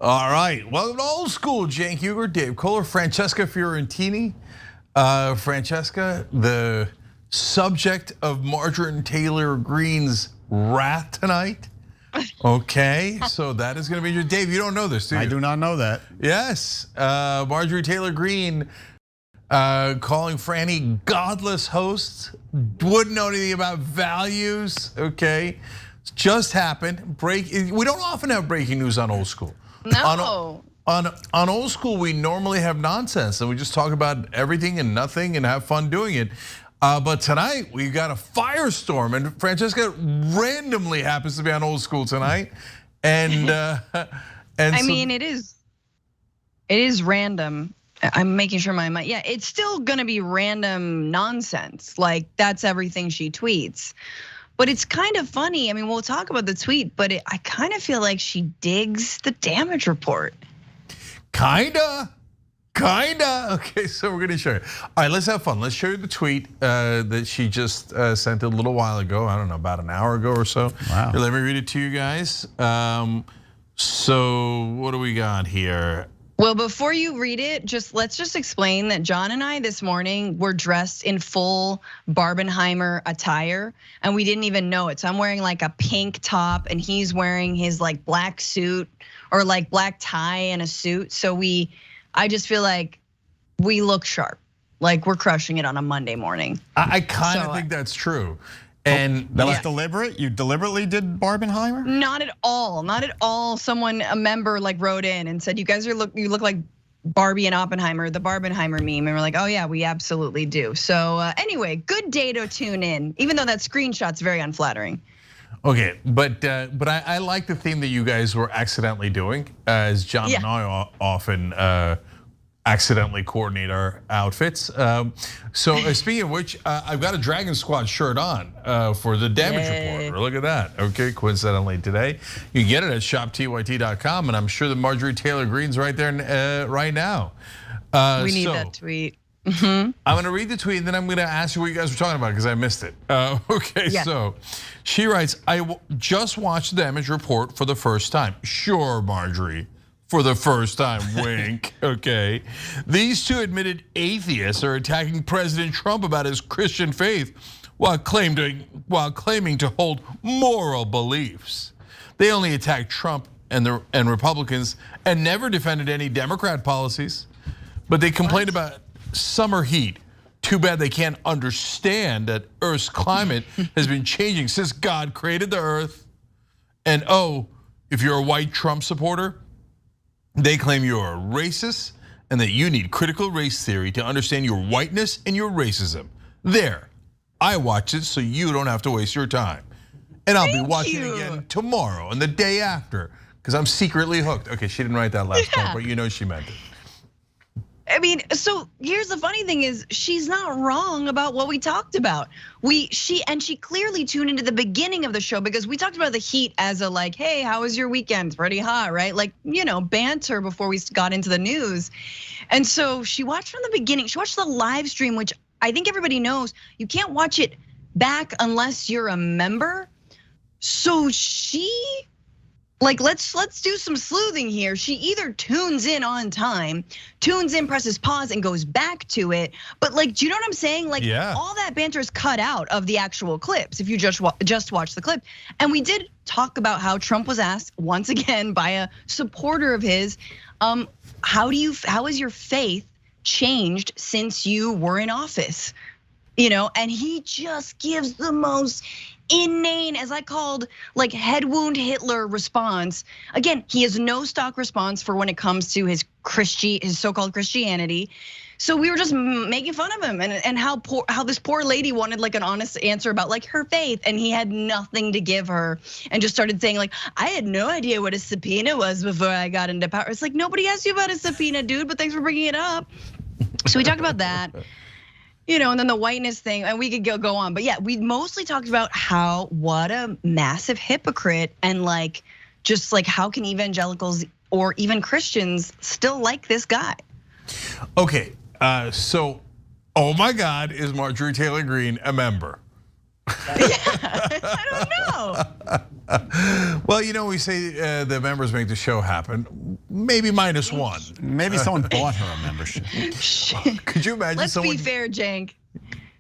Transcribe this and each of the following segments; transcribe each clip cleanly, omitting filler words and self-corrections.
All right, welcome to Old School. Cenk Uygur, Dave Kohler, Francesca Fiorentini. Francesca, the subject of Marjorie Taylor Greene's wrath tonight. Okay, so that is going to be your Dave. You don't know this, do you? I do not know that. Yes, Marjorie Taylor Greene calling Franny godless hosts. Wouldn't know anything about values. Okay, just happened. We don't often have breaking news on Old School. No. On Old School, we normally have nonsense and we just talk about everything and nothing and have fun doing it. But tonight we got a firestorm, and Francesca randomly happens to be on Old School tonight, and I mean, it is random. I'm making sure yeah, it's still gonna be random nonsense. Like that's everything she tweets. But it's kind of funny. I mean, we'll talk about the tweet, but I kind of feel like she digs the damage report. Kinda. Okay, so we're gonna show you. All right, let's have fun. Let's show you the tweet that she just sent a little while ago. I don't know, about an hour ago or so. Wow. Here, let me read it to you guys. So what do we got here? Well, before you read it, let's just explain that John and I this morning were dressed in full Barbenheimer attire, and we didn't even know it. So I'm wearing like a pink top, and he's wearing his like black suit or like black tie and a suit. So I just feel like we look sharp, like we're crushing it on a Monday morning. I kind of think that's true. And that was deliberate? You deliberately did Barbenheimer? Not at all, not at all. A member like wrote in and said, you guys you look like Barbie and Oppenheimer, the Barbenheimer meme. And we're like, oh yeah, we absolutely do. So anyway, good day to tune in, even though that screenshot's very unflattering. Okay, but I like the theme that you guys were accidentally doing, as John and I often accidentally coordinate our outfits. So speaking of which, I've got a Dragon Squad shirt on for the damage report. Look at that. Okay, coincidentally today. You can get it at shoptyt.com, and I'm sure that Marjorie Taylor Greene's right there right now. We need that tweet. I'm gonna read the tweet and then I'm gonna ask you what you guys were talking about because I missed it. Okay, so she writes, I just watched the damage report for the first time. Sure, Marjorie, for the first time, wink, okay. These two admitted atheists are attacking President Trump about his Christian faith while claiming to hold moral beliefs. They only attacked Trump and Republicans and never defended any Democrat policies, but they complained about summer heat. Too bad they can't understand that Earth's climate has been changing since God created the Earth. And if you're a white Trump supporter, they claim you're a racist and that you need critical race theory to understand your whiteness and your racism. There, I watch it so you don't have to waste your time. And I'll be watching it again tomorrow and the day after because I'm secretly hooked. Okay, she didn't write that last part, but you know she meant it. I mean, so here's the funny thing is she's not wrong about what we talked about. She clearly tuned into the beginning of the show because we talked about the heat as a like, hey, how was your weekend? It's pretty hot, right? Like, banter before we got into the news. And so she watched from the beginning. She watched the live stream, which I think everybody knows you can't watch it back unless you're a member. So she Like, let's do some sleuthing here. She either tunes in on time, tunes in, presses pause, and goes back to it. But like, do you know what I'm saying? Like, all that banter is cut out of the actual clips if you just watch the clip. And we did talk about how Trump was asked once again by a supporter of his, how has your faith changed since you were in office? And he just gives the most inane, as I called, like head wound Hitler response. Again, he has no stock response for when it comes to his so-called Christianity. So we were just making fun of him and how this poor lady wanted like an honest answer about like her faith, and he had nothing to give her, and just started saying like, I had no idea what a subpoena was before I got into power. It's like, nobody asked you about a subpoena, dude, but thanks for bringing it up. So we talked about that. And then the whiteness thing, and we could go on. But yeah, we mostly talked about what a massive hypocrite, and like, just like how can evangelicals or even Christians still like this guy? Okay, so, oh my God, is Marjorie Taylor Greene a member? I don't know. Well, we say the members make the show happen. Maybe -1. Maybe someone bought her a membership. Could you imagine Let's be fair, Cenk.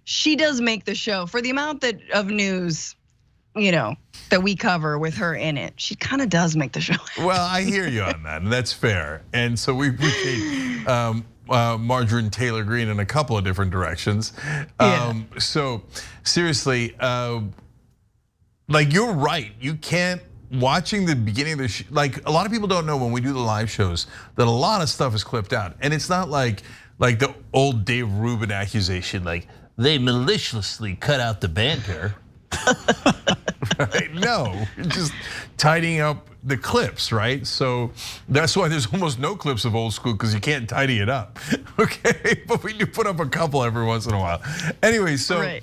She does make the show for the amount of news, that we cover with her in it. She kind of does make the show. Well, I hear you on that, and that's fair. And so we appreciate Marjorie Taylor Greene in a couple of different directions. So seriously, like, you're right. You can't, watching the beginning of the show, like a lot of people don't know when we do the live shows that a lot of stuff is clipped out. And it's not like the old Dave Rubin accusation, like they maliciously cut out the banter. Right? No, just tidying up the clips, right? So that's why there's almost no clips of old school, because you can't tidy it up. Okay, but we do put up a couple every once in a while. Anyway, so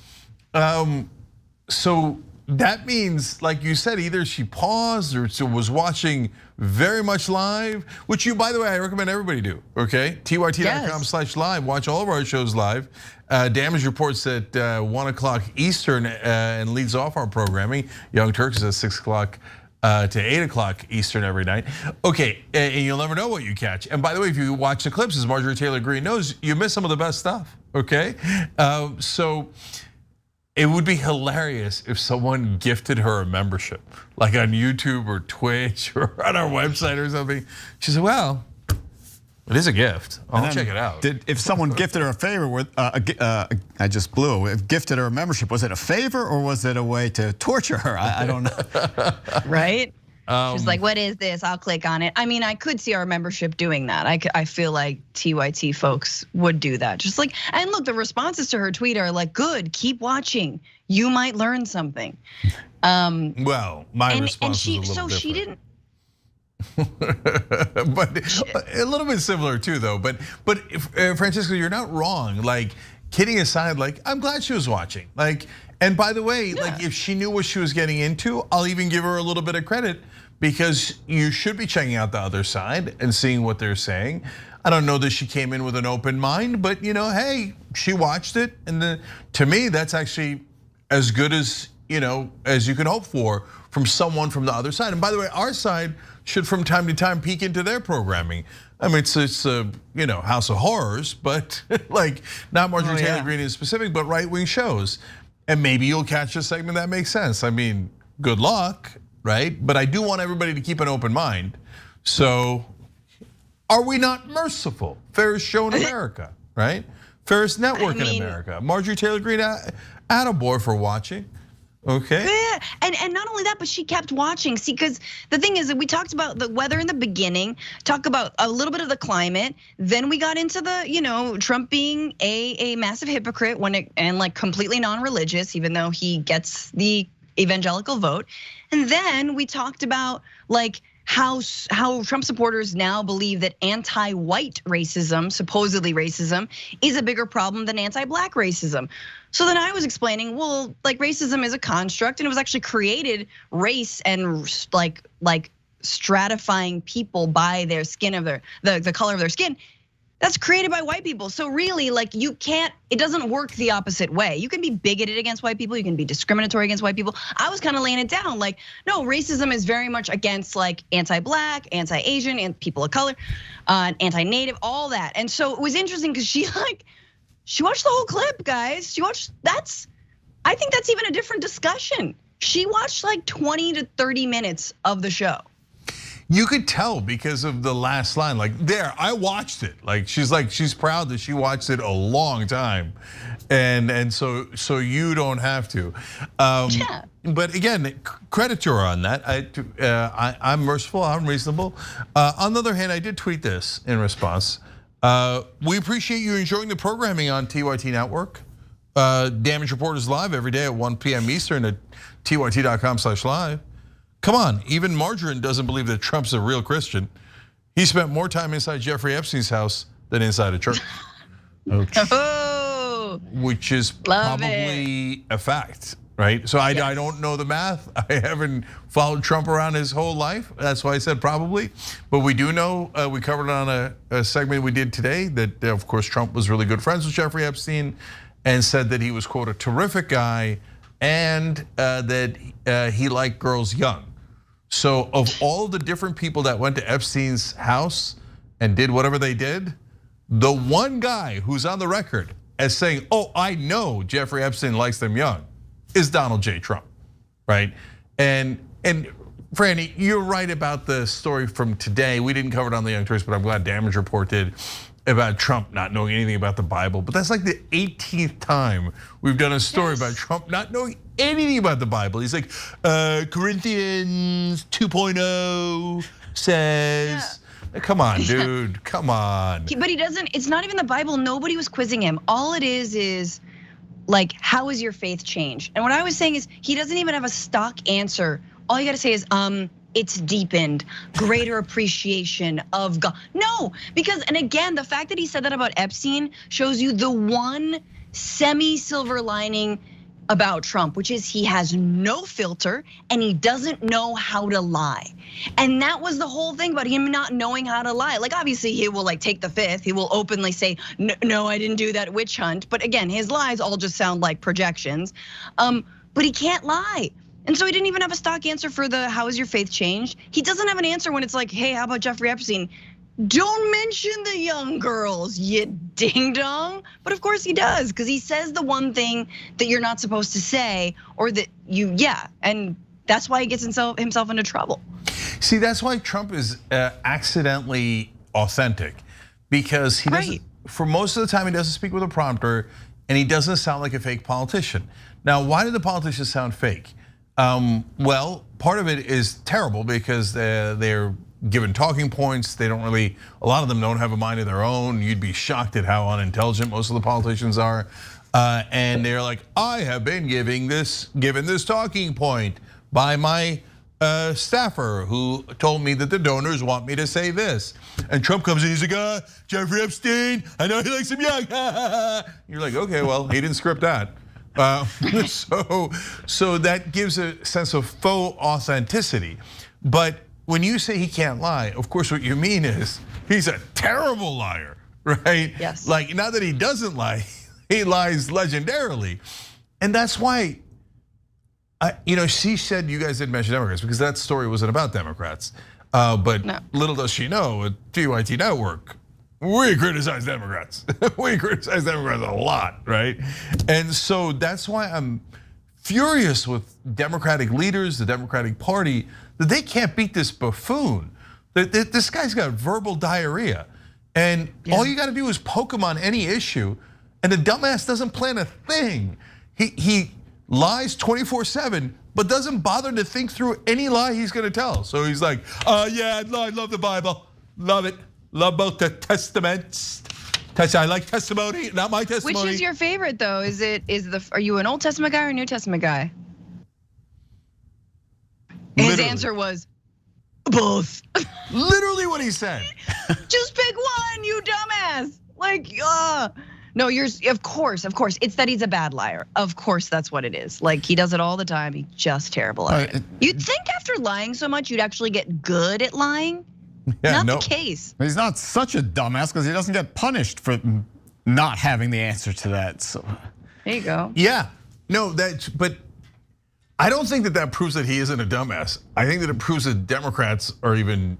so that means, like you said, either she paused or was watching very much live, which by the way, I recommend everybody do, okay? TYT.com/live, watch all of our shows live. Damage Reports at 1 o'clock Eastern and leads off our programming. Young Turks is at 6 o'clock to 8 o'clock Eastern every night. Okay, and you'll never know what you catch. And by the way, if you watch the clips, as Marjorie Taylor Greene knows, you miss some of the best stuff, okay? So it would be hilarious if someone gifted her a membership, like on YouTube or Twitch or on our website or something. She said, well, it is a gift. I'll check it out. If someone gifted her a favor, I just blew. If gifted her a membership, was it a favor or was it a way to torture her? I don't know. Right? She's like, what is this? I'll click on it. I mean, I could see our membership doing that. I feel like TYT folks would do that. Just like, and look, the responses to her tweet are like, good, keep watching. You might learn something. Well, my response was a little different. She didn't. But a little bit similar too, though. But Francisco, you're not wrong. Like, kidding aside, like, I'm glad she was watching. Like, and by the way, like, if she knew what she was getting into, I'll even give her a little bit of credit, because you should be checking out the other side and seeing what they're saying. I don't know that she came in with an open mind, but hey, she watched it, and to me, that's actually as good as as you can hope for from someone from the other side. And by the way, our side should from time to time peek into their programming. I mean, it's a House of Horrors, but like not Marjorie Taylor Greene in specific, but right-wing shows. And maybe you'll catch a segment that makes sense. I mean, good luck, right? But I do want everybody to keep an open mind. So, are we not merciful? Fairest show in America, right? Fairest network in America. Marjorie Taylor Greene, attaboy for watching. Okay. Yeah, and not only that, but she kept watching. See, because the thing is that we talked about the weather in the beginning, talk about a little bit of the climate. Then we got into the, Trump being a massive hypocrite and like completely non-religious, even though he gets the evangelical vote. And then we talked about like how Trump supporters now believe that anti-white racism, supposedly racism, is a bigger problem than anti-black racism. So then I was explaining, well, like racism is a construct, and it was actually created race and like stratifying people by their skin of the color of their skin That's created by white people. So really, like it doesn't work the opposite way. You can be bigoted against white people, you can be discriminatory against white people. I was kind of laying it down, like, no, racism is very much against like anti-black, anti-Asian, and people of color, anti-native, all that. And so it was interesting because she watched the whole clip, guys. I think that's even a different discussion. She watched like 20 to 30 minutes of the show. You could tell because of the last line, like there, I watched it. Like she's proud that she watched it a long time, and so you don't have to. Yeah. But again, credit to her on that. I'm merciful, I'm reasonable. On the other hand, I did tweet this in response. We appreciate you enjoying the programming on TYT Network. Damage Report is live every day at 1 p.m. Eastern at tyt.com/live. Come on, even Marjorie doesn't believe that Trump's a real Christian. He spent more time inside Jeffrey Epstein's house than inside a church. Oh, which is probably a fact, right? So I don't know the math. I haven't followed Trump around his whole life. That's why I said probably. But we do know, we covered on a segment we did today that of course Trump was really good friends with Jeffrey Epstein and said that he was, quote, a terrific guy and that he liked girls young. So of all the different people that went to Epstein's house and did whatever they did, the one guy who's on the record as saying, oh, I know Jeffrey Epstein likes them young, is Donald J. Trump, right? And Franny, you're right about the story from today. We didn't cover it on the Young Turks, but I'm glad Damage Report did, about Trump not knowing anything about the Bible. But that's like the 18th time we've done a story about Trump not knowing anything about the Bible. He's like, Corinthians 2.0 says, come on, dude, come on. But he doesn't, it's not even the Bible. Nobody was quizzing him. All it is like, how has your faith changed? And what I was saying is, he doesn't even have a stock answer. All you gotta say is, it's deepened, greater appreciation of God. No, because, and again, the fact that he said that about Epstein shows you the one semi-silver lining about Trump, which is he has no filter and he doesn't know how to lie. And that was the whole thing about him not knowing how to lie. Like obviously he will like take the fifth, he will openly say, no, I didn't do that witch hunt. But again, his lies all just sound like projections, but he can't lie. And so he didn't even have a stock answer for the how has your faith changed? He doesn't have an answer when it's like, hey, how about Jeffrey Epstein? Don't mention the young girls, you ding dong. But of course he does, because he says the one thing that you're not supposed to say, or that and that's why he gets himself into trouble. See, that's why Trump is accidentally authentic, because he doesn't, for most of the time he doesn't speak with a prompter and he doesn't sound like a fake politician. Now, why do the politicians sound fake? Well, part of it is terrible because they're given talking points. They don't really, a lot of them don't have a mind of their own. You'd be shocked at how unintelligent most of the politicians are. And they're like, I have been given this talking point by my staffer who told me that the donors want me to say this. And Trump comes in, he's like, Jeffrey Epstein, I know he likes him young. You're like, okay, well, he didn't script that. So that gives a sense of faux authenticity. But when you say he can't lie, of course what you mean is he's a terrible liar, right? Yes. Like not that he doesn't lie, he lies legendarily. And that's why, she said you guys didn't mention Democrats because that story wasn't about Democrats. But little does she know, at TYT Network, we criticize Democrats. We criticize Democrats a lot, right? And so that's why I'm furious with Democratic leaders, the Democratic Party, that they can't beat this buffoon. This guy's got verbal diarrhea. And all you gotta do is poke him on any issue, and the dumbass doesn't plan a thing. He lies 24/7, but doesn't bother to think through any lie he's gonna tell. So he's like, yeah, I love the Bible, love it. Love both the testaments. I like testimony, not my testimony. Which is your favorite though? Are you an Old Testament guy or a New Testament guy? His answer was both. Literally what he said. Just pick one, you dumbass. Like, no, of course. It's that he's a bad liar. Of course, that's what it is. Like he does it all the time. He's just terrible at it. You'd think after lying so much, you'd actually get good at lying. Not the case. He's not such a dumbass because he doesn't get punished for not having the answer to that. So there you go. Yeah, no, but I don't think that proves that he isn't a dumbass. I think that it proves that Democrats are even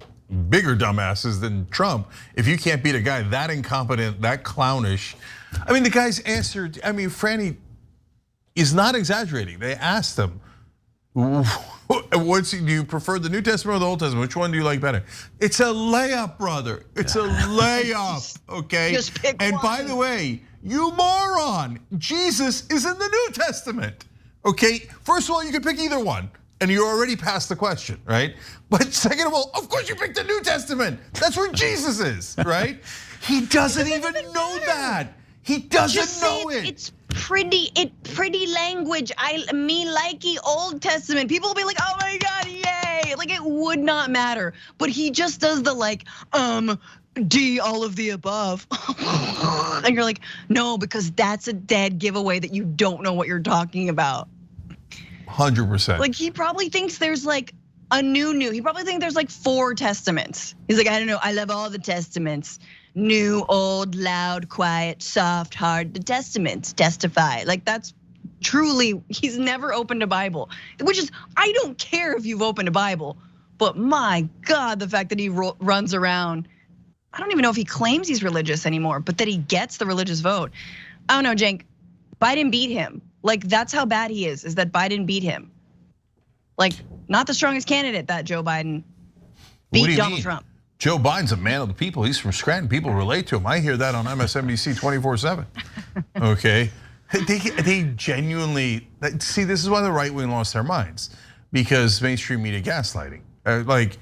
bigger dumbasses than Trump. If you can't beat a guy that incompetent, that clownish. I mean, the guy's answered, Franny is not exaggerating. They asked him, do you prefer the New Testament or the Old Testament? Which one do you like better? It's a layup, brother. It's a layup, okay? Just pick and one. by the way, you moron, Jesus is in the New Testament, okay? First of all, you can pick either one, and you're already past the question, right? But second of all, of course you picked the New Testament. That's where Jesus is, right? He doesn't even know that. He doesn't know it. It's pretty language. Me likey Old Testament. People will be like, oh my God, yay. Like it would not matter. But he just does the like, D, all of the above. And you're like, no, because that's a dead giveaway that you don't know what you're talking about. 100%. Like he probably thinks there's like a new. He probably thinks there's like 4 testaments. He's like, I don't know, I love all the testaments. New, old, loud, quiet, soft, hard, the testaments testify. Like that's truly, he's never opened a Bible. Which is, I don't care if you've opened a Bible, but my God, the fact that he runs around, I don't even know if he claims he's religious anymore, but that he gets the religious vote. I don't know, Cenk, Biden beat him. Like that's how bad he is that Biden beat him. Like not the strongest candidate that Joe Biden beat Donald Trump. Joe Biden's a man of the people. He's from Scranton. People relate to him. I hear that on MSNBC 24/7. Okay, they genuinely see. This is why the right wing lost their minds, because mainstream media gaslighting. Like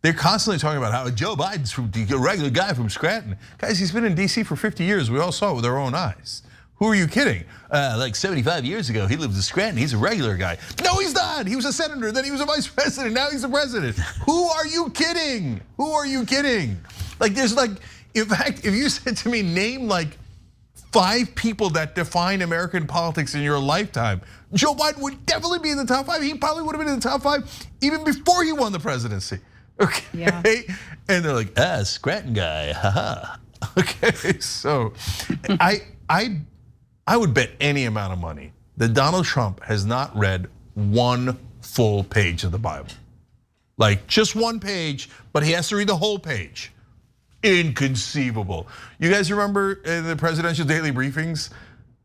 they're constantly talking about how Joe Biden's a regular guy from Scranton. Guys, he's been in DC for 50 years. We all saw it with our own eyes. Who are you kidding? Like 75 years ago, he lived in Scranton. He's a regular guy. No, he's not. He was a senator, then he was a vice president, now he's a president. Who are you kidding? Who are you kidding? Like there's like, in fact, if you said to me, name like 5 people that define American politics in your lifetime, Joe Biden would definitely be in the top 5. He probably would have been in the top 5 even before he won the presidency. Okay, yeah. And they're like, Scranton guy, haha. Okay, so I would bet any amount of money that Donald Trump has not read one full page of the Bible. Like just one page, but he has to read the whole page. Inconceivable. You guys remember in the presidential daily briefings,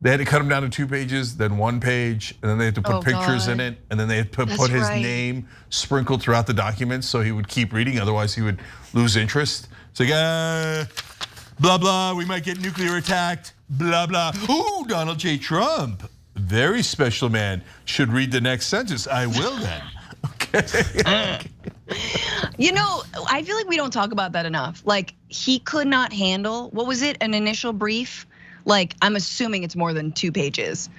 they had to cut him down to 2 pages, then 1 page, and then they had to put pictures in it, and then they had to put his name sprinkled throughout the documents so he would keep reading, otherwise he would lose interest. It's like, blah, blah, we might get nuclear attacked, blah, blah. Ooh, Donald J. Trump, very special man, should read the next sentence. I will then, okay. You know, I feel like we don't talk about that enough. Like he could not handle, what was it, an initial brief? Like I'm assuming it's more than 2 pages,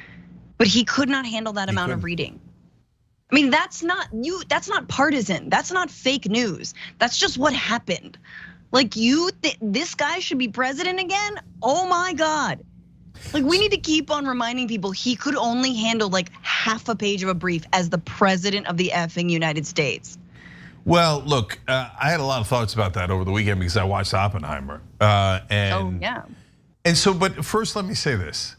but he could not handle that amount of reading. I mean, that's not partisan, that's not fake news. That's just what happened. Like this guy should be president again? Oh my God. Like we need to keep on reminding people he could only handle like half a page of a brief as the president of the effing United States. Well, look, I had a lot of thoughts about that over the weekend because I watched Oppenheimer. And so, but first let me say this.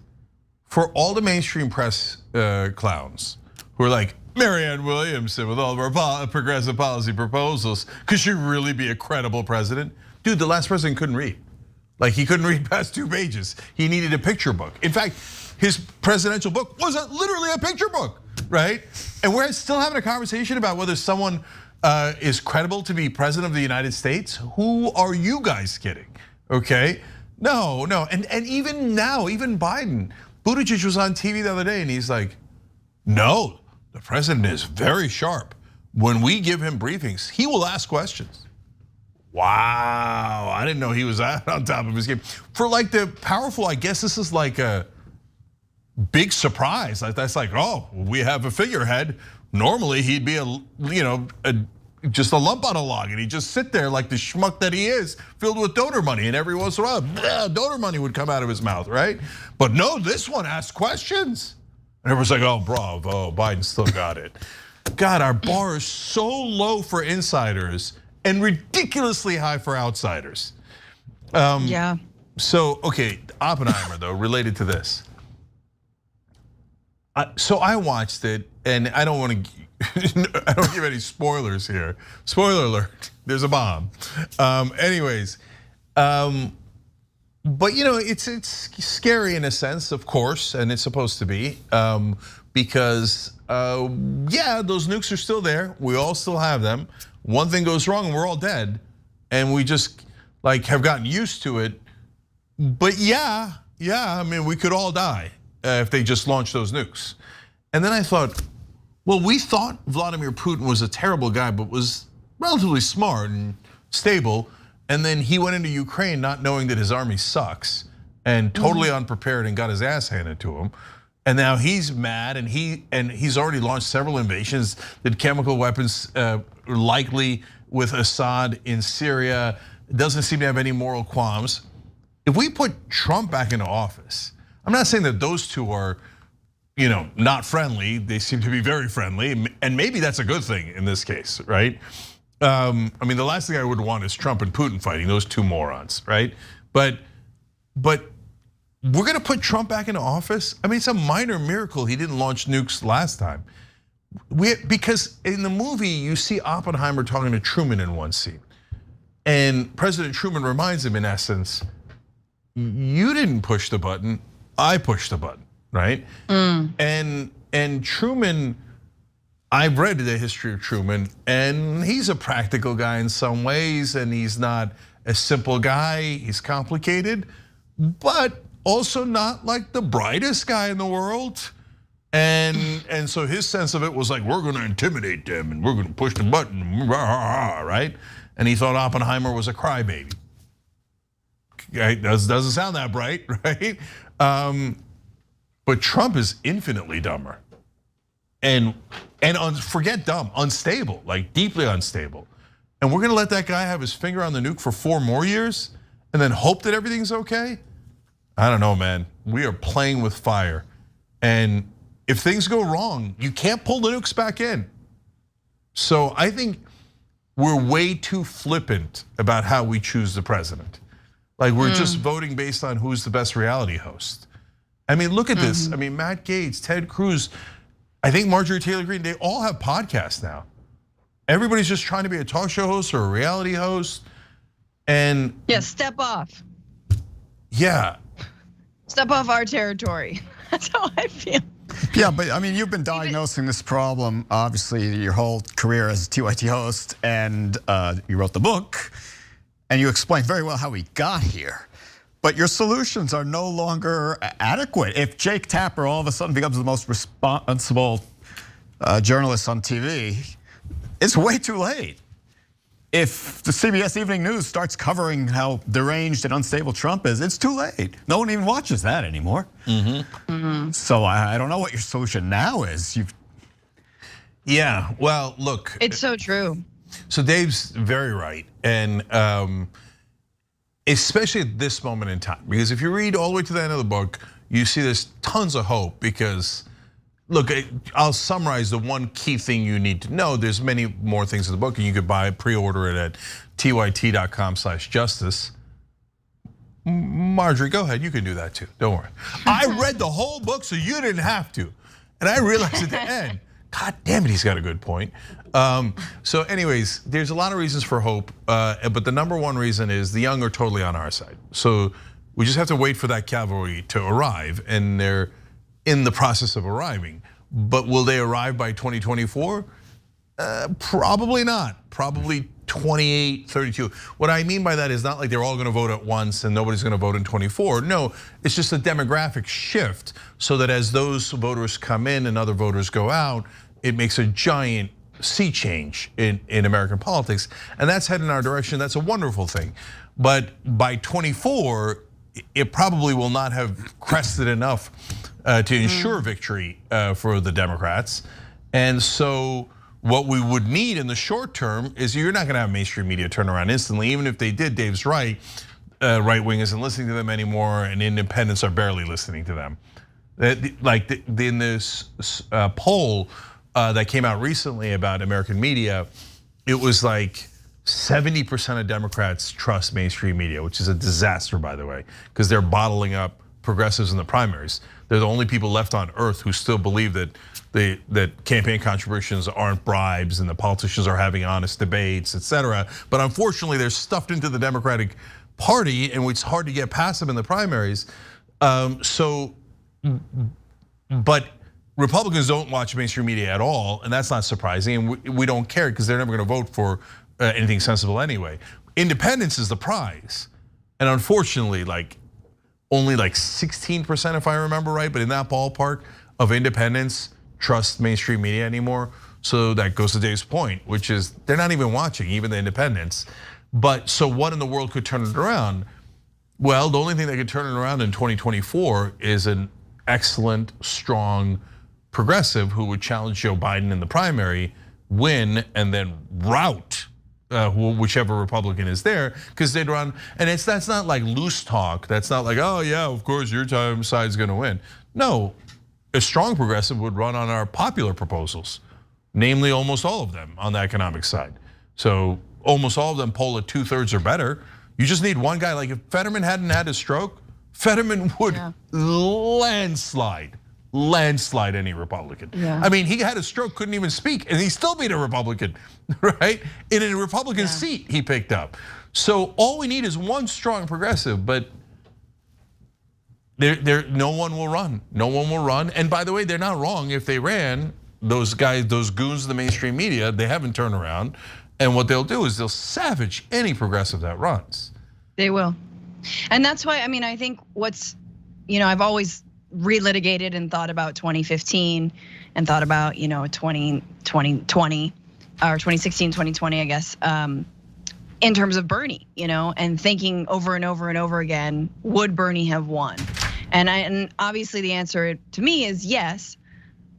For all the mainstream press clowns who are like, Marianne Williamson with all of our progressive policy proposals, could she really be a credible president? Dude, the last president couldn't read. Like he couldn't read past 2 pages. He needed a picture book. In fact, his presidential book was literally a picture book, right? And we're still having a conversation about whether someone is credible to be president of the United States. Who are you guys kidding? Okay, no, and even now, even Biden, Buttigieg was on TV the other day and he's like, no, the president is very sharp. When we give him briefings, he will ask questions. Wow, I didn't know he was on top of his game. For like the powerful, I guess this is like a big surprise. That's like, oh, we have a figurehead. Normally he'd be just a lump on a log, and he'd just sit there like the schmuck that he is, filled with donor money, and every once in a while, donor money would come out of his mouth, right? But no, this one asked questions. And everyone's like, oh, bravo, Biden still got it. God, our bar is so low for insiders, and ridiculously high for outsiders. Yeah. So, okay, Oppenheimer though, related to this. So I watched it, and I don't want to. I don't give any spoilers here. Spoiler alert: there's a bomb. Anyways, but it's scary in a sense, of course, and it's supposed to be because yeah, those nukes are still there. We all still have them. One thing goes wrong, and we're all dead, and we just like have gotten used to it. But yeah, I mean, we could all die if they just launched those nukes. And then I thought, well, we thought Vladimir Putin was a terrible guy, but was relatively smart and stable. And then he went into Ukraine not knowing that his army sucks and totally unprepared and got his ass handed to him. And now he's mad, and he's already launched several invasions, did chemical weapons likely with Assad in Syria, doesn't seem to have any moral qualms. If we put Trump back into office, I'm not saying that those two are, not friendly. They seem to be very friendly, and maybe that's a good thing in this case, right? I mean, the last thing I would want is Trump and Putin fighting, those two morons, right? But we're gonna put Trump back into office? I mean, it's a minor miracle he didn't launch nukes last time. Because in the movie, you see Oppenheimer talking to Truman in one scene. And President Truman reminds him, in essence, you didn't push the button, I pushed the button, right? And Truman, I've read the history of Truman, and he's a practical guy in some ways, and he's not a simple guy, he's complicated, but also not like the brightest guy in the world. And so his sense of it was like, we're gonna intimidate them and we're gonna push the button, right? And he thought Oppenheimer was a crybaby. Doesn't sound that bright, right? But Trump is infinitely dumber. And forget dumb, unstable, like deeply unstable. And we're gonna let that guy have his finger on the nuke for 4 more years and then hope that everything's okay? I don't know, man. We are playing with fire. And if things go wrong, you can't pull the nukes back in. So I think we're way too flippant about how we choose the president. Like we're just voting based on who's the best reality host. I mean, look at this. I mean, Matt Gaetz, Ted Cruz, I think Marjorie Taylor Greene, they all have podcasts now. Everybody's just trying to be a talk show host or a reality host. And yeah, step off. Yeah. Step off our territory. That's how I feel. Yeah, but I mean, you've been diagnosing this problem, obviously, your whole career as a TYT host, and you wrote the book, and you explained very well how we got here. But your solutions are no longer adequate. If Jake Tapper all of a sudden becomes the most responsible journalist on TV, it's way too late. If the CBS Evening News starts covering how deranged and unstable Trump is, it's too late. No one even watches that anymore. So I don't know what your solution now is. Yeah, well, look. It's so true. So Dave's very right, and especially at this moment in time, because if you read all the way to the end of the book, you see there's tons of hope because, look, I'll summarize the one key thing you need to know. There's many more things in the book, and you could pre-order it at tyt.com/justice. Marjorie, go ahead, you can do that too, don't worry. I read the whole book so you didn't have to. And I realized at the end, God damn it, he's got a good point. So anyways, there's a lot of reasons for hope, but the number one reason is the young are totally on our side. So we just have to wait for that cavalry to arrive, and they're in the process of arriving. But will they arrive by 2024? Probably not, probably 28, 32. What I mean by that is not like they're all gonna vote at once and nobody's gonna vote in 24. No, it's just a demographic shift so that as those voters come in and other voters go out, it makes a giant sea change in American politics. And that's heading in our direction, that's a wonderful thing. But by 24, it probably will not have crested enough to ensure victory for the Democrats. And so what we would need in the short term is you're not gonna have mainstream media turn around instantly. Even if they did, Dave's right, right wing isn't listening to them anymore and independents are barely listening to them. Like in this poll that came out recently about American media, it was like 70% of Democrats trust mainstream media, which is a disaster, by the way, because they're bottling up progressives in the primaries. They're the only people left on earth who still believe that that campaign contributions aren't bribes and the politicians are having honest debates, etc. But unfortunately, they're stuffed into the Democratic Party, and it's hard to get past them in the primaries. But Republicans don't watch mainstream media at all, and that's not surprising. And we don't care because they're never going to vote for anything sensible anyway. Independence is the prize, and unfortunately, only 16%, if I remember right, but in that ballpark of independents trust mainstream media anymore. So that goes to Dave's point, which is they're not even watching, even the independents. But so what in the world could turn it around? Well, the only thing that could turn it around in 2024 is an excellent, strong progressive who would challenge Joe Biden in the primary, win, and then rout whichever Republican is there, because they'd run. And that's not like loose talk. That's not like, oh yeah, of course your side's gonna win. No, a strong progressive would run on our popular proposals, namely almost all of them on the economic side. So almost all of them poll at 2/3 or better. You just need one guy. Like if Fetterman hadn't had a stroke, Fetterman would landslide any Republican. Yeah. I mean, he had a stroke, couldn't even speak, and he still beat a Republican, right? In a Republican seat he picked up. So all we need is one strong progressive, but no one will run. No one will run. And by the way, they're not wrong. If they ran, those guys, those goons in the mainstream media, they haven't turned around. And what they'll do is they'll savage any progressive that runs. They will. And that's why, I mean, I think I've always relitigated and thought about 2015 and thought about 2020 or 2016, 2020, I guess, in terms of Bernie, and thinking over and over and over again, would Bernie have won? And obviously the answer to me is yes,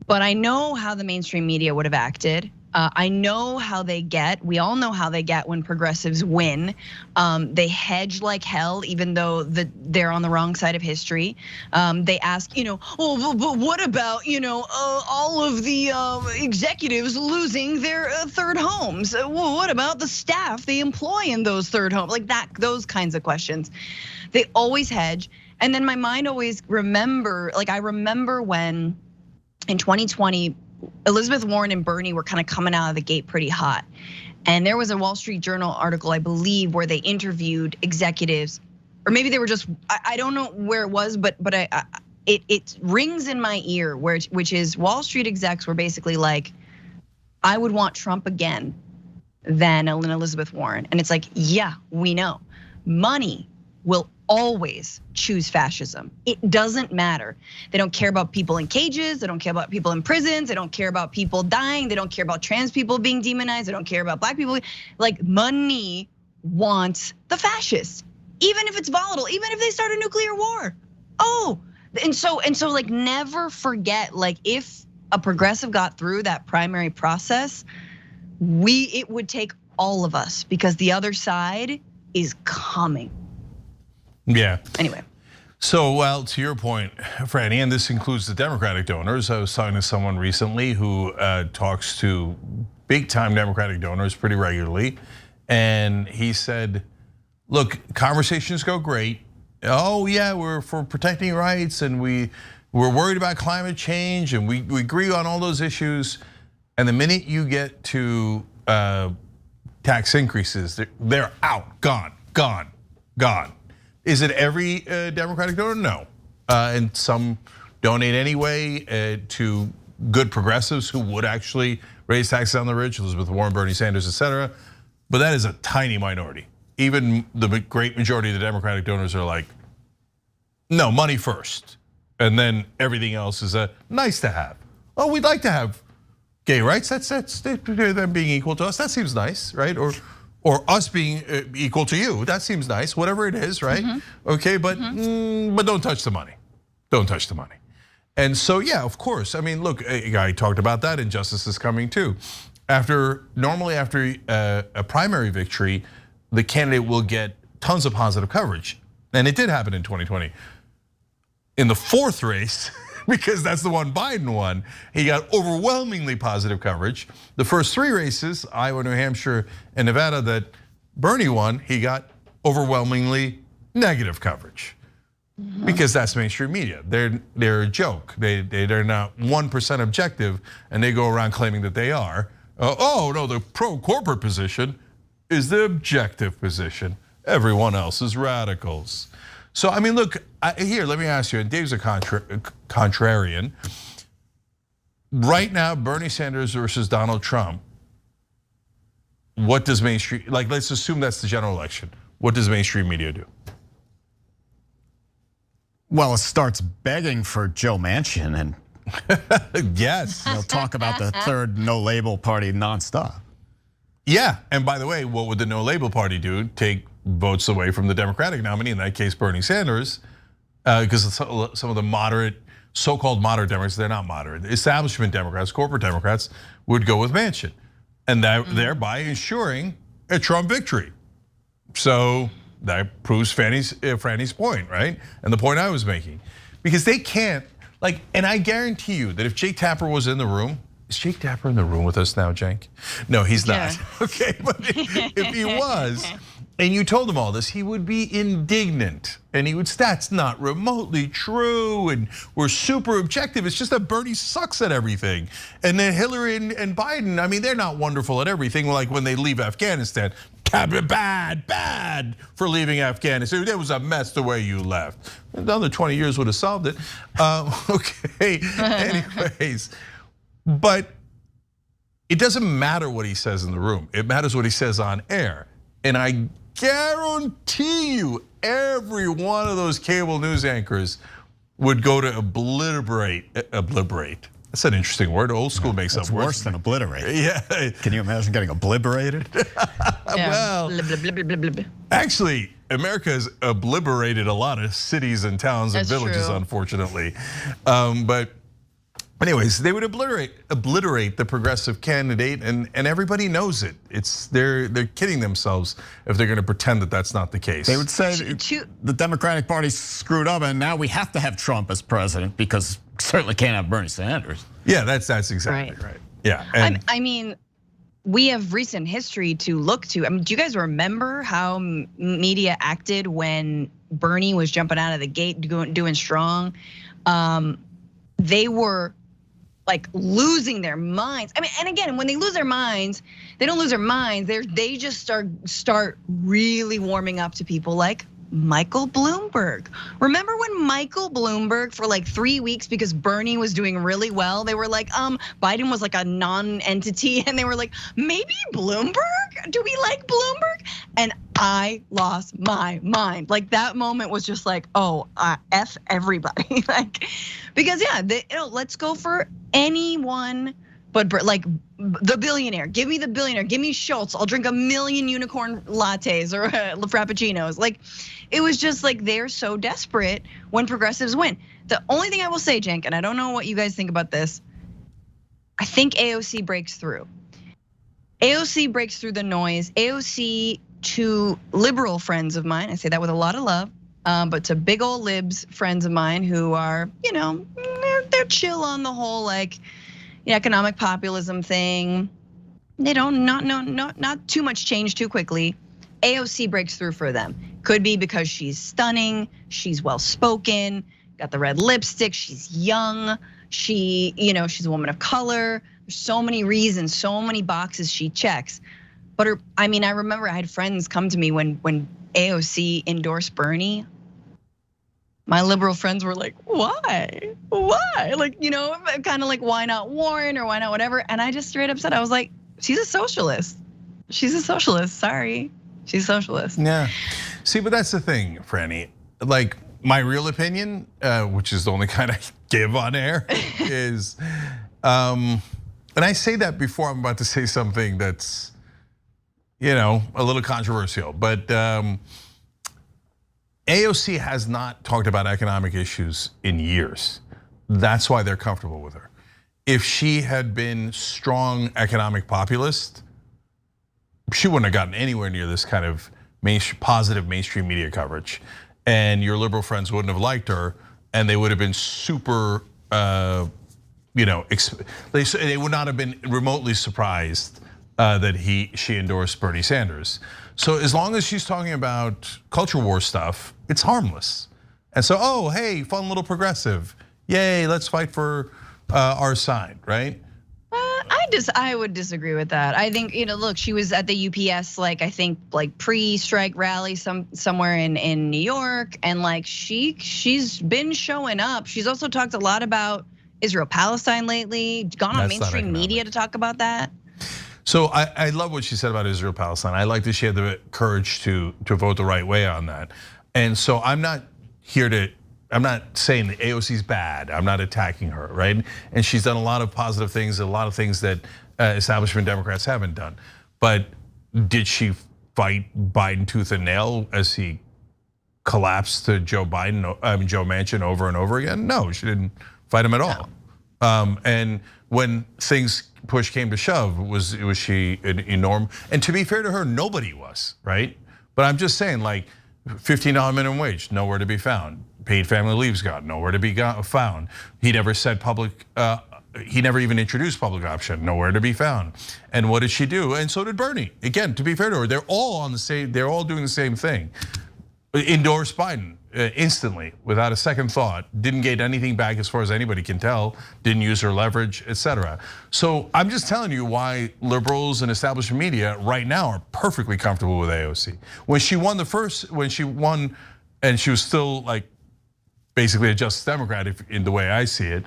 but I know how the mainstream media would have acted. I know how they get. We all know how they get when progressives win. They hedge like hell, even though they're on the wrong side of history. They ask, oh, but what about all of the executives losing their third homes? Well, what about the staff they employ in those third homes? Like that, those kinds of questions. They always hedge, and then my mind always I remember when in 2020. Elizabeth Warren and Bernie were kind of coming out of the gate pretty hot. And there was a Wall Street Journal article, I believe, where they interviewed executives, or maybe they were just, I don't know where it was, but it rings in my ear, which is Wall Street execs were basically like, I would want Trump again than Elizabeth Warren. And it's like, yeah, we know. Money will always choose fascism. It doesn't matter. They don't care about people in cages. They don't care about people in prisons. They don't care about people dying. They don't care about trans people being demonized. They don't care about black people. Like money wants the fascists, even if it's volatile, even if they start a nuclear war. And so like never forget, like if a progressive got through that primary process, it would take all of us because the other side is coming. Yeah. Anyway. So, well, to your point, Franny, and this includes the Democratic donors. I was talking to someone recently who talks to big-time Democratic donors pretty regularly, and he said, "Look, conversations go great. Oh yeah, we're for protecting rights, and we're worried about climate change, and we agree on all those issues. And the minute you get to tax increases, they're out, gone." Is it every Democratic donor? No, and some donate anyway to good progressives who would actually raise taxes on the rich, Elizabeth Warren, Bernie Sanders, etc. But that is a tiny minority. Even the great majority of the Democratic donors are like, no, money first, and then everything else is a nice to have. Oh, we'd like to have gay rights. That's them being equal to us. That seems nice, right? Or us being equal to you, that seems nice, whatever it is, right? Okay, but don't touch the money. Don't touch the money. And so, yeah, of course. I mean, look, I talked about that, and justice is coming too. Normally after a primary victory, the candidate will get tons of positive coverage. And it did happen in 2020. In the fourth race, because that's the one Biden won, he got overwhelmingly positive coverage. The first three races, Iowa, New Hampshire, and Nevada, that Bernie won, he got overwhelmingly negative coverage. Because that's mainstream media. They're a joke. They're not 1% objective, and they go around claiming that they are. Oh no, the pro-corporate position is the objective position. Everyone else is radicals. So I mean, look here. Let me ask you. And Dave's a contrarian. Right now, Bernie Sanders versus Donald Trump. What does mainstream, like, let's assume that's the general election. What does mainstream media do? Well, it starts begging for Joe Manchin, and yes, they'll talk about the third no label party nonstop. Yeah, and by the way, what would the no label party do? Take votes away from the Democratic nominee, in that case, Bernie Sanders, because some of the moderate, so-called moderate Democrats, they're not moderate. Establishment Democrats, corporate Democrats would go with Manchin, and thereby ensuring a Trump victory. So that proves Franny's point, right? And the point I was making, because they can't, like, and I guarantee you that if Jake Tapper was in the room, is Jake Tapper in the room with us now, Cenk? No, he's not. Yeah. Okay, but if he was, and you told him all this, he would be indignant, and he would say, that's not remotely true, and we're super objective. It's just that Bernie sucks at everything. And then Hillary and Biden, I mean, they're not wonderful at everything, like when they leave Afghanistan. Bad for leaving Afghanistan. It was a mess the way you left. Another 20 years would have solved it. Okay, anyways. But it doesn't matter what he says in the room. It matters what he says on air. And I guarantee you, every one of those cable news anchors would go to obliterate. That's an interesting word. Old school makes up words. Worse than obliterate. Yeah. Can you imagine getting obliterated? Well, actually, America has obliterated a lot of cities and towns and villages, unfortunately. But anyways, they would obliterate the progressive candidate, and everybody knows it. They're kidding themselves if they're going to pretend that that's not the case. They would say the Democratic Party screwed up, and now we have to have Trump as president because we certainly can't have Bernie Sanders. Yeah, that's exactly right. Yeah, I mean, we have recent history to look to. I mean, do you guys remember how media acted when Bernie was jumping out of the gate, doing strong? They were like losing their minds. I mean, and again, when they lose their minds, they don't lose their minds. They just start really warming up to people like Michael Bloomberg. Remember when Michael Bloomberg for like 3 weeks, because Bernie was doing really well, they were like, Biden was like a non-entity, and they were like, maybe Bloomberg? Do we like Bloomberg? And I lost my mind. Like that moment was just like, oh, F everybody. Like, because yeah, let's go for anyone but like the billionaire. Give me the billionaire. Give me Schultz. I'll drink 1 million unicorn lattes or frappuccinos. Like, it was just like they're so desperate when progressives win. The only thing I will say, Cenk, and I don't know what you guys think about this, I think AOC breaks through. AOC breaks through the noise. AOC, to liberal friends of mine, I say that with a lot of love, but to big old libs friends of mine who are, they're chill on the whole like economic populism thing. They don't not too much change too quickly. AOC breaks through for them. Could be because she's stunning, she's well spoken, got the red lipstick, she's young, she's a woman of color. There's so many reasons, so many boxes she checks. But I remember I had friends come to me when AOC endorsed Bernie. My liberal friends were like, why? Like, kind of like, why not Warren or why not whatever? And I just straight up said, I was like, she's a socialist. Sorry, she's a socialist. Yeah, see, but that's the thing, Franny. Like, my real opinion, which is the only kind I give on air, is, and I say that before I'm about to say something that's, a little controversial, but AOC has not talked about economic issues in years. That's why they're comfortable with her. If she had been strong economic populist, she wouldn't have gotten anywhere near this kind of positive mainstream media coverage. And your liberal friends wouldn't have liked her, and they would have been super, they would not have been remotely surprised that she endorsed Bernie Sanders. So as long as she's talking about culture war stuff, it's harmless. And so, oh, hey, fun little progressive. Yay, let's fight for our side, right? I would disagree with that. I think, look, she was at the UPS, I think pre-strike rally somewhere in New York, and she's been showing up. She's also talked a lot about Israel-Palestine lately, gone on mainstream media to talk about that. So I love what she said about Israel-Palestine. I like that she had the courage to vote the right way on that. And so I'm not saying that AOC's bad. I'm not attacking her, right? And she's done a lot of positive things, a lot of things that establishment Democrats haven't done. But did she fight Biden tooth and nail as he collapsed to Joe Manchin over and over again? No, she didn't fight him at all. And when push came to shove, was she an norm? And to be fair to her, nobody was, right? But I'm just saying, $15 minimum wage, nowhere to be found. Paid family leave's got nowhere to be found. He never said he never even introduced public option, nowhere to be found. And what did she do? And so did Bernie. Again, to be fair to her, they're all doing the same thing. Endorsed Biden instantly, without a second thought, didn't get anything back as far as anybody can tell, didn't use her leverage, etc. So I'm just telling you why liberals and establishment media right now are perfectly comfortable with AOC. When she won and she was still basically a Justice Democrat in the way I see it,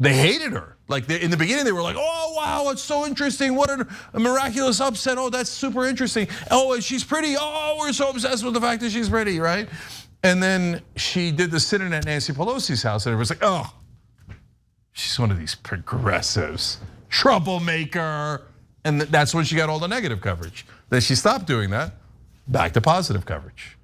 they hated her. In the beginning, they were like, oh, wow, it's so interesting. What a miraculous upset. Oh, that's super interesting. Oh, and she's pretty. Oh, we're so obsessed with the fact that she's pretty, right? And then she did the sit-in at Nancy Pelosi's house, and everyone's like, oh, she's one of these progressives, troublemaker. And that's when she got all the negative coverage. Then she stopped doing that, back to positive coverage.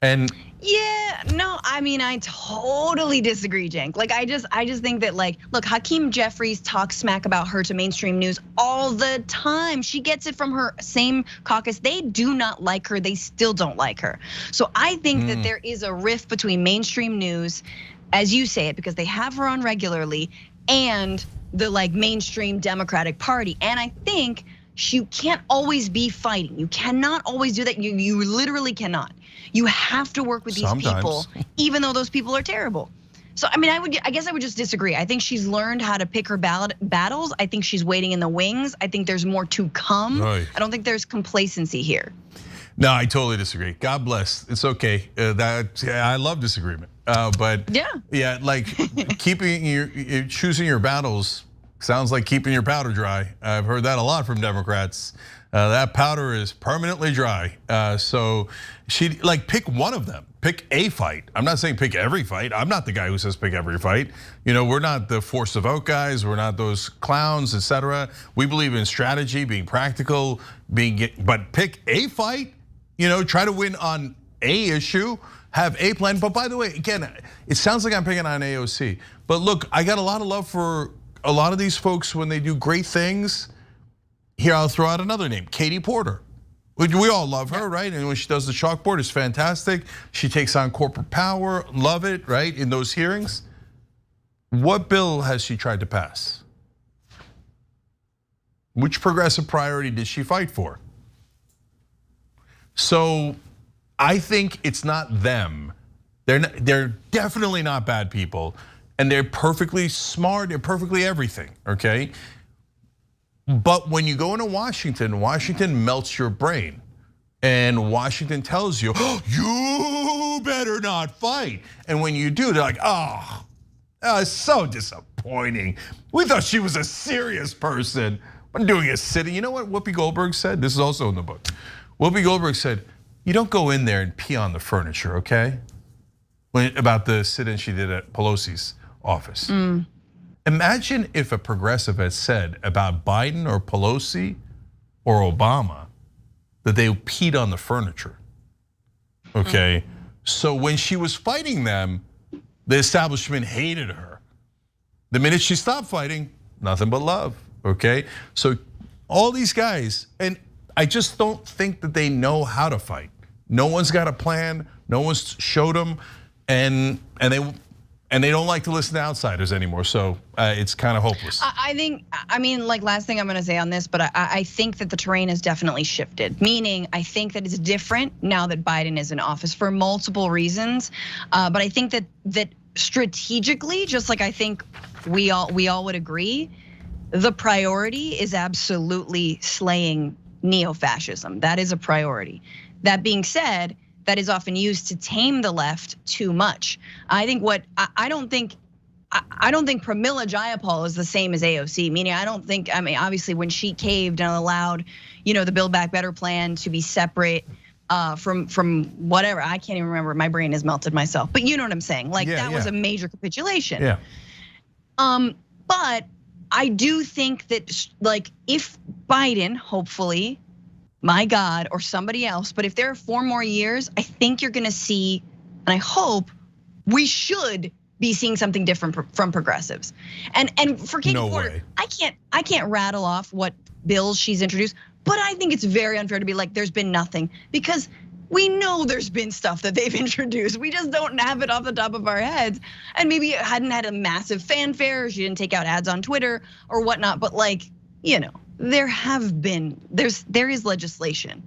And yeah, no, I totally disagree, Cenk. I just think that look, Hakeem Jeffries talks smack about her to mainstream news all the time. She gets it from her same caucus. They do not like her. They still don't like her. So I think that there is a rift between mainstream news, as you say it, because they have her on regularly, and the mainstream Democratic Party. And I think you can't always be fighting. You cannot always do that. You literally cannot. You have to work with these people, even though those people are terrible. So I guess I would just disagree. I think she's learned how to pick her battles. I think she's waiting in the wings. I think there's more to come. Right. I don't think there's complacency here. No, I totally disagree. God bless. It's okay. I love disagreement. But yeah, choosing your battles sounds like keeping your powder dry. I've heard that a lot from Democrats. That powder is permanently dry. So she pick one of them, pick a fight. I'm not saying pick every fight. I'm not the guy who says pick every fight. We're not the force to vote guys. We're not those clowns, etc. We believe in strategy, being practical, but pick a fight. Try to win on a issue, have a plan. But by the way, again, it sounds like I'm picking on AOC. But look, I got a lot of love for a lot of these folks when they do great things. Here, I'll throw out another name, Katie Porter. We all love her, right? And when she does the chalkboard, it's fantastic. She takes on corporate power, love it, right? In those hearings. What bill has she tried to pass? Which progressive priority did she fight for? So I think it's not them. They're definitely not bad people. And they're perfectly smart, they're perfectly everything, okay? But when you go into Washington, Washington melts your brain. And Washington tells you, oh, you better not fight. And when you do, they're like, oh, it's so disappointing. We thought she was a serious person. I'm doing a sit-in. You know what Whoopi Goldberg said? This is also in the book. Whoopi Goldberg said, you don't go in there and pee on the furniture, okay? About the sit-in she did at Pelosi's office. Imagine if a progressive had said about Biden or Pelosi or Obama that they peed on the furniture, okay? So when she was fighting them, the establishment hated her. The minute she stopped fighting, nothing but love, okay? So all these guys, and I just don't think that they know how to fight. No one's got a plan, no one's showed them, and And they don't like to listen to outsiders anymore, so it's kind of hopeless. I think, I mean, like last thing I'm gonna say on this, but I think that the terrain has definitely shifted. Meaning, I think that it's different now that Biden is in office for multiple reasons. But I think that strategically, just like I think we all would agree, the priority is absolutely slaying neo-fascism. That is a priority. That being said, that is often used to tame the left too much. I think I don't think Pramila Jayapal is the same as AOC. Meaning, I mean, obviously when she caved and allowed, the Build Back Better plan to be separate from whatever, I can't even remember. My brain has melted myself. But you know what I'm saying? Like that was a major capitulation. Yeah. But I do think that like if Biden, hopefully, my God, or somebody else, but if there are 4 more years, I think you're gonna see, and I hope we should be seeing something different from progressives. And for Katie Porter, I can't rattle off what bills she's introduced, but I think it's very unfair to be like, there's been nothing, because we know there's been stuff that they've introduced. We just don't have it off the top of our heads. And maybe it hadn't had a massive fanfare, or she didn't take out ads on Twitter or whatnot, but like, there is legislation.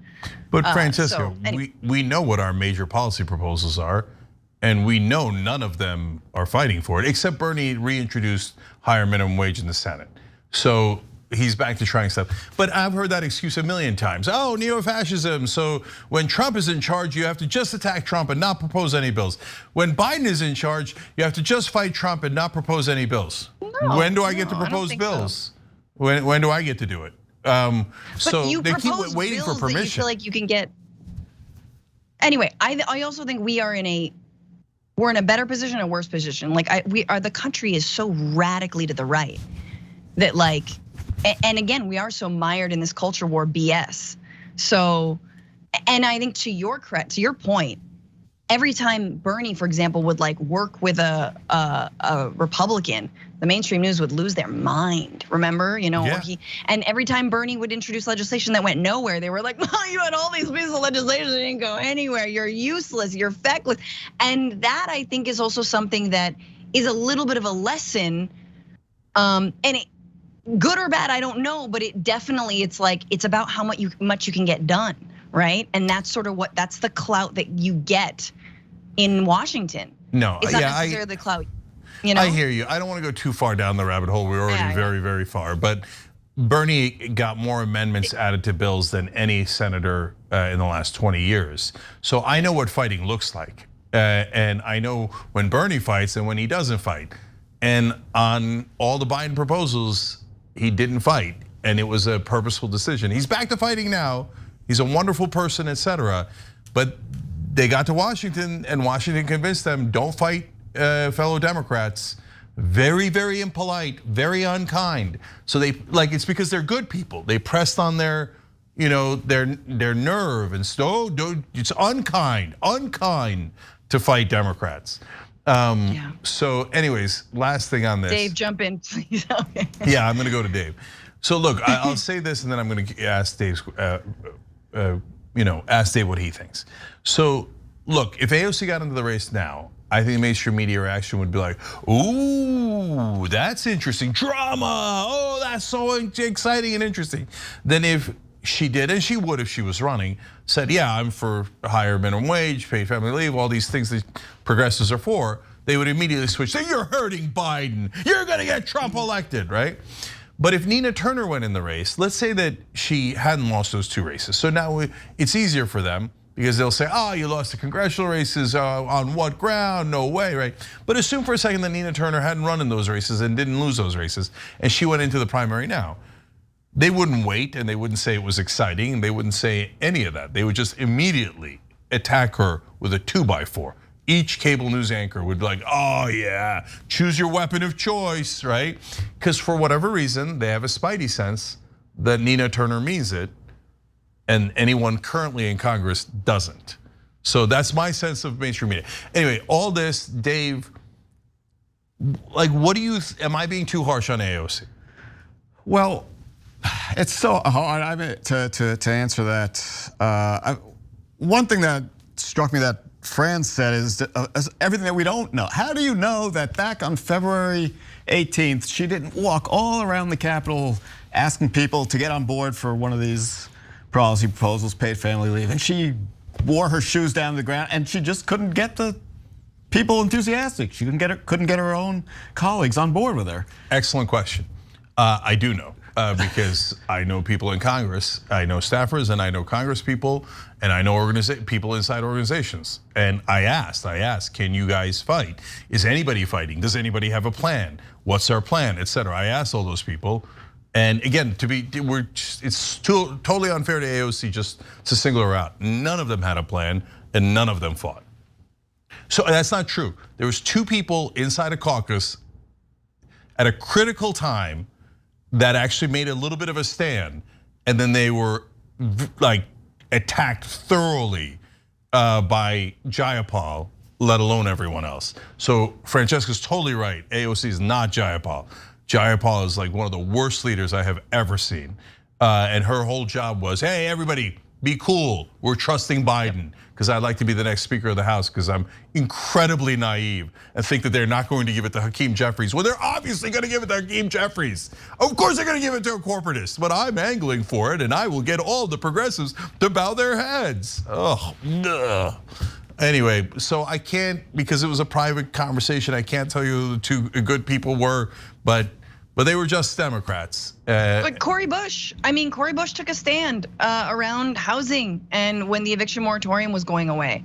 But Francisco, we know what our major policy proposals are, and we know none of them are fighting for it, except Bernie reintroduced higher minimum wage in the Senate. So he's back to trying stuff. But I've heard that excuse a million times. Oh, neo-fascism, so when Trump is in charge, you have to just attack Trump and not propose any bills. When Biden is in charge, you have to just fight Trump and not propose any bills. When do I get to propose bills? So. When do I get to do it? So they keep waiting for permission. You feel like you can get. Anyway, I also think we're in a better position, a worse position. Like the country is so radically to the right that like, and again, we are so mired in this culture war BS. So, and I think to your point, every time Bernie, for example, would like work with a Republican, the mainstream news would lose their mind. Remember, and every time Bernie would introduce legislation that went nowhere, they were like, "Oh, you had all these pieces of legislation that didn't go anywhere. You're useless. You're feckless." And that I think is also something that is a little bit of a lesson. Good or bad, I don't know, but it's about how much you can get done, right? And that's sort of that's the clout that you get in Washington. No, it's not necessarily the clout. I hear you. I don't want to go too far down the rabbit hole. We're already very, very far. But Bernie got more amendments added to bills than any senator in the last 20 years. So I know what fighting looks like. And I know when Bernie fights and when he doesn't fight. And on all the Biden proposals, he didn't fight. And it was a purposeful decision. He's back to fighting now. He's a wonderful person, etc. But they got to Washington and Washington convinced them, don't fight fellow Democrats. Very, very impolite, very unkind. So it's because they're good people. They pressed on their nerve and so it's unkind to fight Democrats. So anyways, last thing on this. Dave, jump in, please. Okay. Yeah, I'm gonna go to Dave. So look, I'll say this and then I'm gonna ask Dave, ask Dave what he thinks. So look, if AOC got into the race now, I think mainstream media reaction would be like, ooh, that's interesting, drama, oh, that's so exciting and interesting. Then if she did, and she would if she was running, said, yeah, I'm for a higher minimum wage, paid family leave, all these things that progressives are for, they would immediately switch, say, you're hurting Biden, you're gonna get Trump elected, right? But if Nina Turner went in the race, let's say that she hadn't lost those 2 races. So now it's easier for them because they'll say, oh, you lost the congressional races, on what ground? No way, right? But assume for a second that Nina Turner hadn't run in those races and didn't lose those races, and she went into the primary now. They wouldn't wait and they wouldn't say it was exciting and they wouldn't say any of that. They would just immediately attack her with a 2x4. Each cable news anchor would be like, oh yeah, choose your weapon of choice, right? Because for whatever reason, they have a spidey sense that Nina Turner means it and anyone currently in Congress doesn't. So that's my sense of mainstream media. Anyway, all this, Dave, like what do you, am I being too harsh on AOC? Well, it's so hard to answer that. One thing that struck me that Fran said is everything that we don't know. How do you know that back on February 18th, she didn't walk all around the Capitol asking people to get on board for one of these policy proposals, paid family leave, and she wore her shoes down to the ground, and she just couldn't get the people enthusiastic. She couldn't get her own colleagues on board with her. Excellent question. I do know. Because I know people in Congress, I know staffers, and I know Congress people, and I know people inside organizations. And I asked, can you guys fight? Is anybody fighting? Does anybody have a plan? What's our plan, et cetera? I asked all those people. And again, it's totally unfair to AOC just to single her out. None of them had a plan, and none of them fought. So that's not true. There was 2 people inside a caucus at a critical time that actually made a little bit of a stand, and then they were like attacked thoroughly by Jayapal, let alone everyone else. So Francesca's totally right. AOC is not Jayapal. Jayapal is like one of the worst leaders I have ever seen. And her whole job was, hey, everybody, be cool. We're trusting Biden, because I'd like to be the next Speaker of the House, because I'm incredibly naive and think that they're not going to give it to Hakeem Jeffries. Well, they're obviously going to give it to Hakeem Jeffries. Of course they're going to give it to a corporatist, but I'm angling for it, and I will get all the progressives to bow their heads. Oh, ugh. Anyway, so I can't, because it was a private conversation, I can't tell you who the 2 good people were, but they were just Democrats. But Cory Bush took a stand around housing and when the eviction moratorium was going away.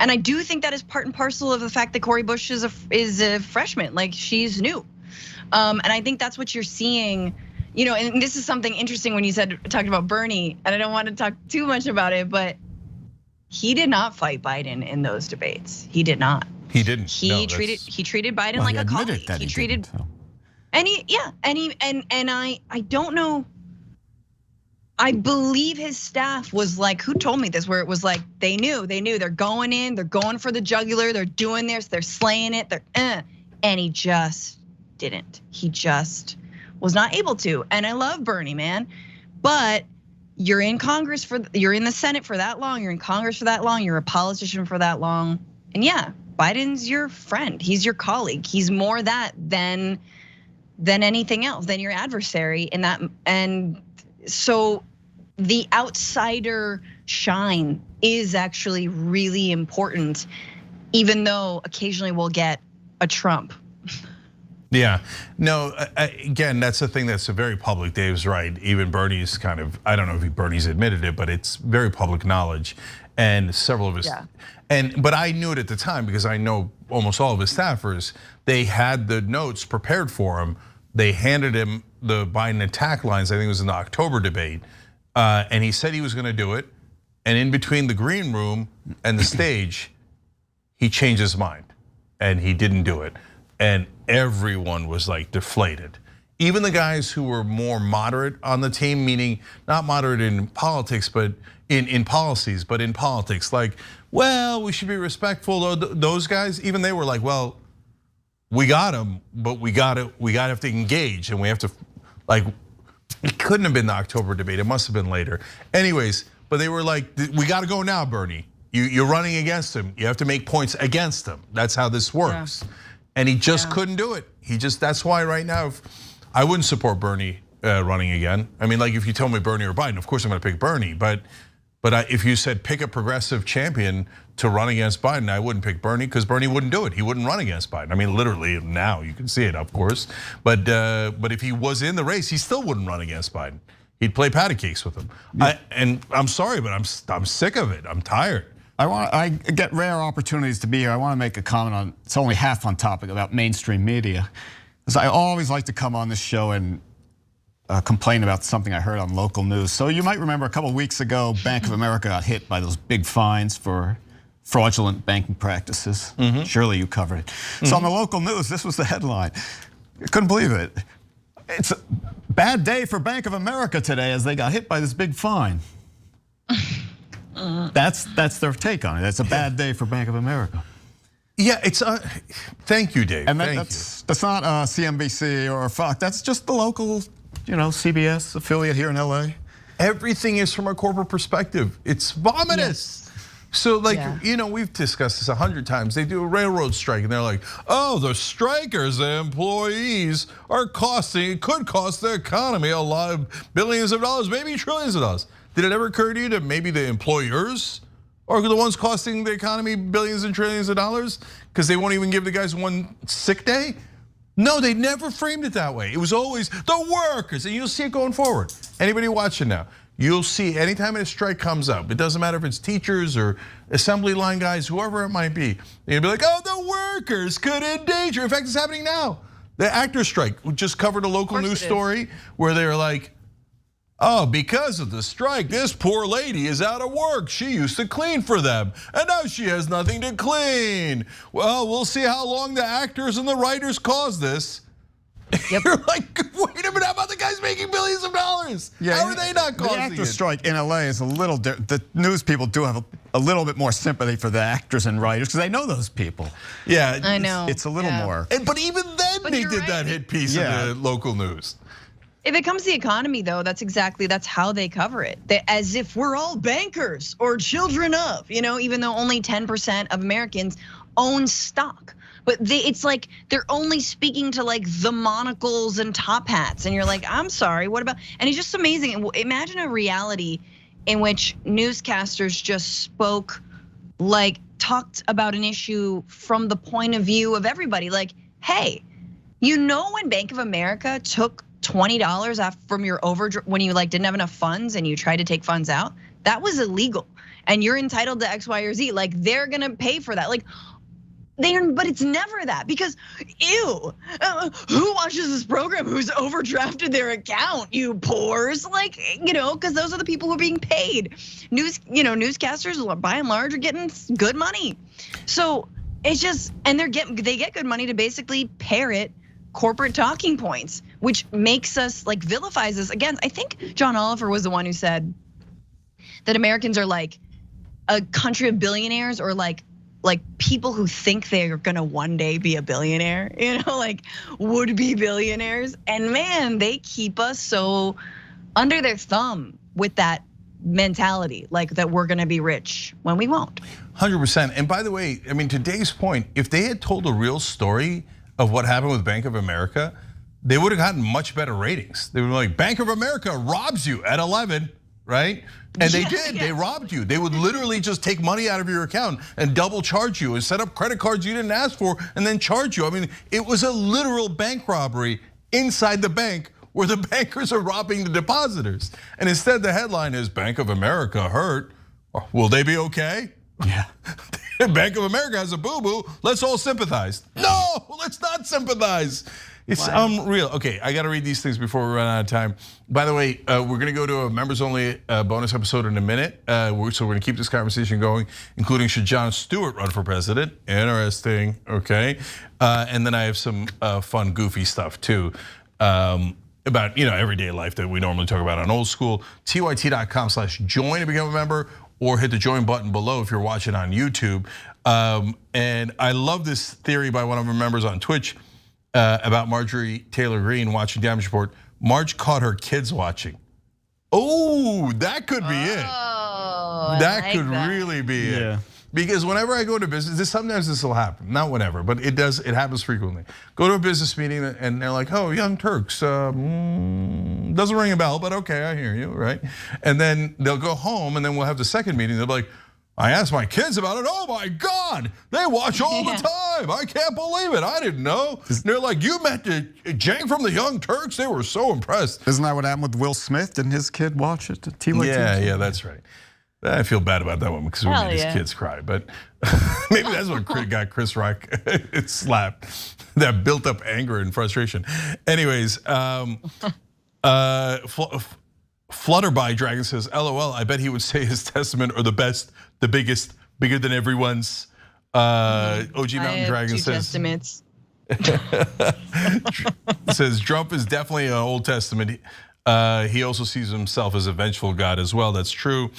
And I do think that is part and parcel of the fact that Cory Bush is a freshman, like she's new. And I think that's what you're seeing, and this is something interesting when you talked about Bernie, and I don't want to talk too much about it, but he did not fight Biden in those debates. He did not. He didn't. He treated Biden like a colleague. He treated. And I don't know. I believe his staff was like, who told me this? Where it was like, they knew they're going in, they're going for the jugular, they're doing this, they're slaying it, and he just didn't. He just was not able to. And I love Bernie, man, but you're in Congress you're in the Senate for that long, you're in Congress for that long, you're a politician for that long, and yeah, Biden's your friend, he's your colleague, he's more that than anything else, than your adversary in that. And so the outsider shine is actually really important, even though occasionally we'll get a Trump. Yeah, no, again, that's the thing that's very public. Dave's right. Even Bernie's kind of, I don't know if Bernie's admitted it, but it's very public knowledge. And several of his, but I knew it at the time because I know almost all of his staffers. They had the notes prepared for him. They handed him the Biden attack lines, I think it was in the October debate, and he said he was gonna do it. And in between the green room and the stage, he changed his mind and he didn't do it. And everyone was like deflated. Even the guys who were more moderate on the team, meaning not moderate in politics, but in policies, but in politics, like, well, we should be respectful. Those guys, even they were like, well, we got him, but we gotta have to engage, and we have to, like, it couldn't have been the October debate. It must have been later. Anyways, but they were like, we gotta go now, Bernie. You're running against him. You have to make points against him. That's how this works. Yeah. And he just couldn't do it. That's why right now, I wouldn't support Bernie running again. I mean, like if you tell me Bernie or Biden, of course I'm gonna pick Bernie, but if you said pick a progressive champion to run against Biden, I wouldn't pick Bernie because Bernie wouldn't do it. He wouldn't run against Biden. I mean, literally now you can see it, of course. But if he was in the race, he still wouldn't run against Biden. He'd play patty cakes with him. Yeah. And I'm sorry, but I'm sick of it. I'm tired. I get rare opportunities to be here. I want to make a comment on, it's only half on topic, about mainstream media. Because I always like to come on this show and complain about something I heard on local news. So you might remember a couple weeks ago, Bank of America got hit by those big fines for fraudulent banking practices. Surely you covered it. So on the local news, this was the headline. I couldn't believe it. It's a bad day for Bank of America today as they got hit by this big fine. That's their take on it. It's a bad day for Bank of America. Yeah, it's thank you, Dave. And that's not CNBC or Fox. That's just the local, CBS affiliate here in LA. Everything is from a corporate perspective. It's vomitous. So we've discussed this 100 times. They do a railroad strike and they're like, oh, the strikers, the employees could cost the economy a lot of billions of dollars, maybe trillions of dollars. Did it ever occur to you that maybe the employers are the ones costing the economy billions and trillions of dollars because they won't even give the guys one sick day? No, they never framed it that way. It was always the workers, and you'll see it going forward. Anybody watching now, you'll see anytime a strike comes up, it doesn't matter if it's teachers or assembly line guys, whoever it might be, you'll be like, oh, the workers could endanger. In fact, it's happening now. The actor strike just covered a local news story where they were like, oh, because of the strike, this poor lady is out of work. She used to clean for them, and now she has nothing to clean. Well, we'll see how long the actors and the writers cause this. Yep. You're like, wait a minute, how about the guys making billions of dollars? Yeah, how are they not causing the actor it? strike in LA is a little different. The news people do have a little bit more sympathy for the actors and writers because they know those people. Yeah, I know. It's a little more. But even then, they did that hit piece in the local news. If it comes to the economy, though, that's how they cover it. As if we're all bankers or children of, even though only 10% of Americans own stock. But it's like they're only speaking to like the monocles and top hats, and you're like, I'm sorry, what about? And it's just amazing. Imagine a reality in which newscasters just talked about an issue from the point of view of everybody. Like, hey, when Bank of America took $20 from your overdraft when you didn't have enough funds and you tried to take funds out, that was illegal, and you're entitled to X, Y, or Z. Like they're gonna pay for that. But it's never that because, ew, who watches this program who's overdrafted their account, you poors? Because those are the people who are being paid. Newscasters by and large are getting good money. So it's just, and they get good money to basically parrot corporate talking points, which makes us vilifies us. Again, I think John Oliver was the one who said that Americans are like a country of billionaires or like people who think they're gonna one day be a billionaire, would be billionaires. And man, they keep us so under their thumb with that mentality, that we're gonna be rich when we won't. 100%. And by the way, to Dave's point, if they had told a real story of what happened with Bank of America, they would have gotten much better ratings. They were like, Bank of America robs you at 11, right? And they did, they robbed you. They would literally just take money out of your account and double charge you and set up credit cards you didn't ask for and then charge you. It was a literal bank robbery inside the bank where the bankers are robbing the depositors. And instead the headline is Bank of America hurt. Will they be okay? Yeah. Bank of America has a boo-boo, let's all sympathize. No, let's not sympathize. It's unreal. Okay, I gotta read these things before we run out of time. By the way, we're gonna go to a members only bonus episode in a minute. So we're gonna keep this conversation going, including should Jon Stewart run for president? Interesting, okay. And then I have some fun, goofy stuff too. About everyday life that we normally talk about on Old School. TYT.com/join to become a member, or hit the join button below if you're watching on YouTube. And I love this theory by one of our members on Twitch about Marjorie Taylor Greene watching Damage Report. Marge caught her kids watching. Oh, that could be it. That could really be it. Because whenever I go to business, sometimes this will happen. Not whenever, but it happens frequently. Go to a business meeting and they're like, oh, Young Turks, doesn't ring a bell, but okay, I hear you, right? And then they'll go home and then we'll have the second meeting. They'll be like, I asked my kids about it. Oh my God, they watch all the time. I can't believe it. I didn't know. And they're like, you met Jang from the Young Turks. They were so impressed. Isn't that what happened with Will Smith? Didn't his kid watch it? TYT? Yeah, that's right. I feel bad about that one because we made his kids cry, but maybe that's what got Chris Rock slapped. That built up anger and frustration. Anyways, Flutterby Dragon says, LOL, I bet he would say his testament are the best, the biggest, bigger than everyone's. OG Mountain Dragon says, testaments. says Trump is definitely an Old Testament. He also sees himself as a vengeful God as well. That's true.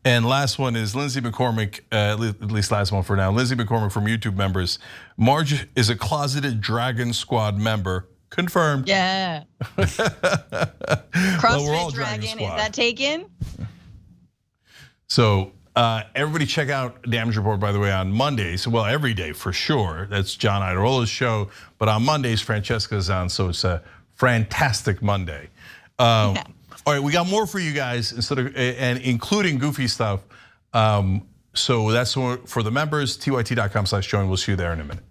And last one is Lindsay McCormick, at least last one for now. Lindsay McCormick from YouTube members. Marge is a closeted Dragon Squad member. Confirmed. Yeah. CrossFit Dragon, is that taken? So Everybody check out Damage Report, by the way, on Mondays. Well, every day for sure. That's John Idarola's show. But on Mondays, Francesca's on, so it's a fantastic Monday. All right, we got more for you guys, and including goofy stuff. So that's for the members, tyt.com/join. We'll see you there in a minute.